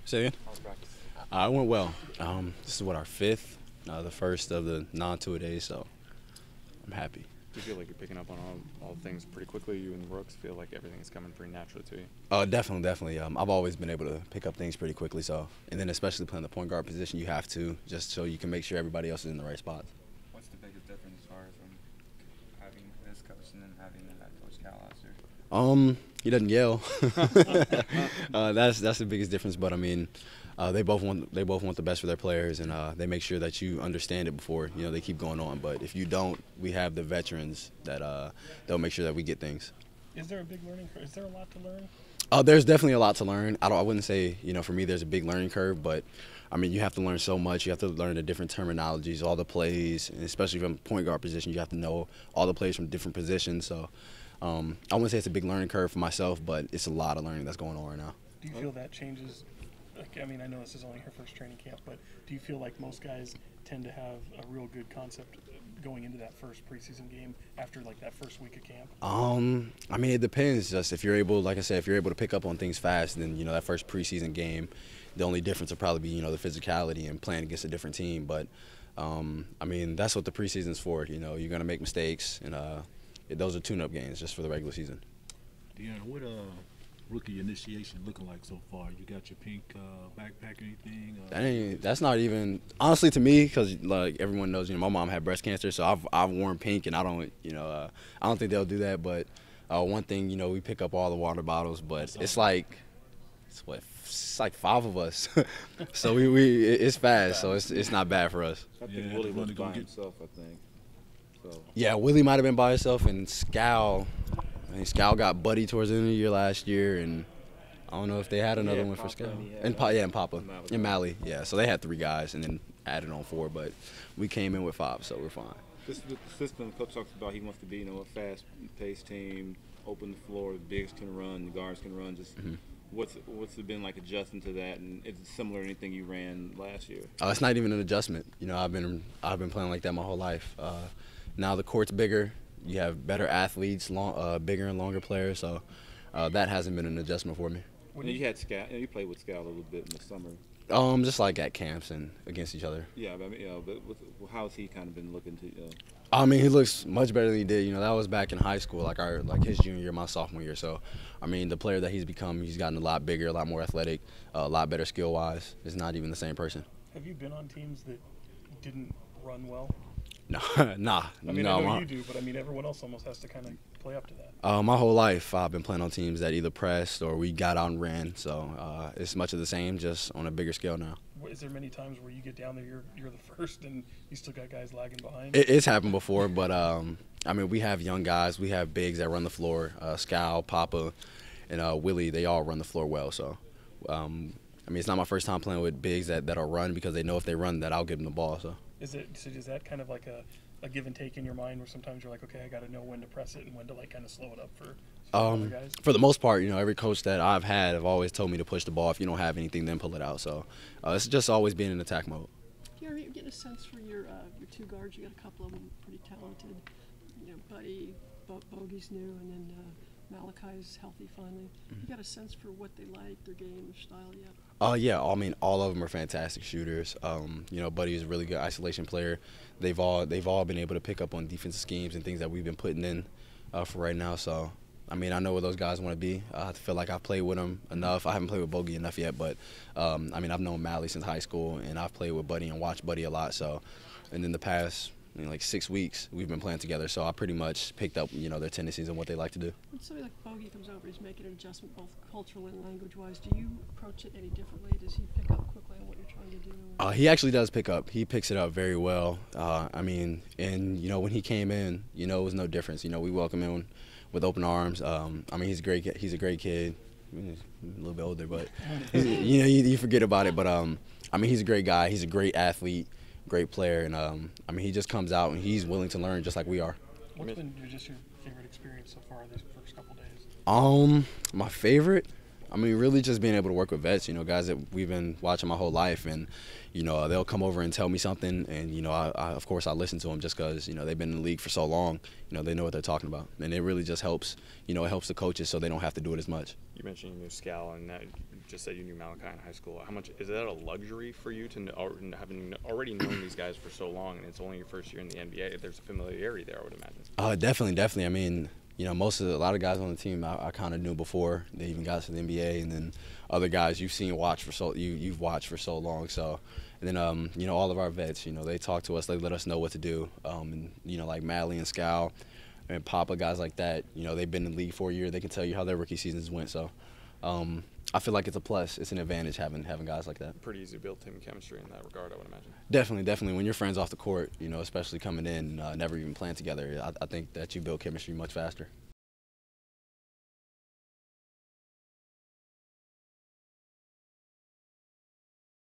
Say again? How's practice? It went well. This is what, our fifth, the first of the non-two-a-days, so I'm happy. Do you feel like you're picking up on all things pretty quickly? You and Rooks feel like everything's coming pretty naturally to you? Definitely. I've always been able to pick up things pretty quickly, so, and then especially playing the point guard position, you have to, just so you can make sure everybody else is in the right spots. What's the biggest difference as far as from having this coach and then having that Coach Cal last year? He doesn't yell. That's the biggest difference. But I mean, they both want the best for their players, and they make sure that you understand it before they keep going on. But if you don't, we have the veterans that they'll make sure that we get things. Is there a big learning curve? Is there a lot to learn? There's definitely a lot to learn. I wouldn't say for me there's a big learning curve, but I mean you have to learn so much. You have to learn the different terminologies, all the plays, and especially from point guard position, you have to know all the plays from different positions. So. I wouldn't say it's a big learning curve for myself, but it's a lot of learning that's going on right now. Do you feel that changes? I mean, I know this is only her first training camp, but do you feel like most guys tend to have a real good concept going into that first preseason game after like that first week of camp? I mean, it depends. Just if you're able, like I said, if you're able to pick up on things fast, then that first preseason game, the only difference will probably be the physicality and playing against a different team. But I mean, that's what the preseason's for. You're gonna make mistakes and. Those are tune-up games just for the regular season. Deanna, what rookie initiation looking like so far? You got your pink backpack or anything? That's not even honestly to me, because like everyone knows, my mom had breast cancer, so I've worn pink, and I don't think they'll do that. But one thing, we pick up all the water bottles, but it's like 5 of us, so it's fast, so it's not bad for us. I think Willie was by himself, I think. So. Yeah, Willie might have been by himself, and Scal got Buddy towards the end of the year last year, and I don't know if they had another one for Scal. And Papa. And Mally, yeah. So they had 3 guys and then added on 4, but we came in with 5, so we're fine. This is the system the coach talks about. He wants to be, a fast-paced team, open the floor, the bigs can run, the guards can run. Just what's it been like adjusting to that, and is it similar to anything you ran last year? It's not even an adjustment. I've been playing like that my whole life. Now the court's bigger. You have better athletes, bigger and longer players. So that hasn't been an adjustment for me. When you had Scal, you played with Scal a little bit in the summer. Just like at camps and against each other. Yeah, but I mean, but how's he kind of been looking to? I mean, he looks much better than he did. That was back in high school, like his junior year, my sophomore year. So, I mean, the player that he's become, he's gotten a lot bigger, a lot more athletic, a lot better skill-wise. It's not even the same person. Have you been on teams that didn't run well? No, nah. I mean, I know you do, but I mean, everyone else almost has to kind of play up to that. My whole life, I've been playing on teams that either pressed or we got out and ran. So it's much of the same, just on a bigger scale now. Is there many times where you get down there, you're the first, and you still got guys lagging behind? It's happened before, but I mean, we have young guys, we have bigs that run the floor. Scal, Papa, and Willie, they all run the floor well. So, I mean, it's not my first time playing with bigs that'll run, because they know if they run that I'll give them the ball. So. Is that kind of like a give and take in your mind, where sometimes you're like, okay, I got to know when to press it and when to like kind of slow it up for other guys? For the most part, every coach that I've had have always told me to push the ball. If you don't have anything, then pull it out. So it's just always being in attack mode. Gary, you're getting a sense for your 2 guards. You got a couple of them pretty talented. Buddy, Bogey's new, and then Malachi's healthy finally. You got a sense for what they like, their game, their style yet? Yeah, I mean, all of them are fantastic shooters. Buddy is a really good isolation player. They've all been able to pick up on defensive schemes and things that we've been putting in for right now. So, I mean, I know where those guys want to be. I feel like I've played with them enough. I haven't played with Bogey enough yet, but I mean, I've known Mally since high school, and I've played with Buddy and watched Buddy a lot. So, and in the past, like 6 weeks, we've been playing together. So I pretty much picked up, their tendencies and what they like to do. When somebody like Bogey comes over, he's making an adjustment both culturally and language-wise. Do you approach it any differently? Does he pick up quickly on what you're trying to do? He actually does pick up. He picks it up very well. I mean, and, when he came in, it was no difference. We welcome him with open arms. I mean, he's a great kid. I mean, he's a little bit older, but, you forget about it. But, I mean, he's a great guy. He's a great athlete. Great player, and I mean, he just comes out and he's willing to learn just like we are. What's been just your favorite experience so far these first couple days? My favorite, I mean, really just being able to work with vets, you know, guys that we've been watching my whole life, and, you know, they'll come over and tell me something, and, you know, of course I listen to them just because, you know, they've been in the league for so long, you know, they know what they're talking about. And it really just helps, you know, it helps the coaches so they don't have to do it as much. You mentioned you knew Scal, and you just said you knew Malachi in high school. How much is that a luxury for you to having already known these guys for so long, and it's only your first year in the NBA? There's a familiarity there, I would imagine. Definitely. I mean, you know, a lot of guys on the team I kind of knew before they even got to the NBA, and then other guys you've watched for so long. So, and then you know, all of our vets, you know, they talk to us, they let us know what to do. And you know, like Mally and Scal and Papa, guys like that, you know, they've been in the league for a year. They can tell you how their rookie seasons went. So, I feel like it's a plus. It's an advantage having guys like that. Pretty easy to build team chemistry in that regard, I would imagine. Definitely. When you're friends off the court, you know, especially coming in, never even playing together, I think that you build chemistry much faster.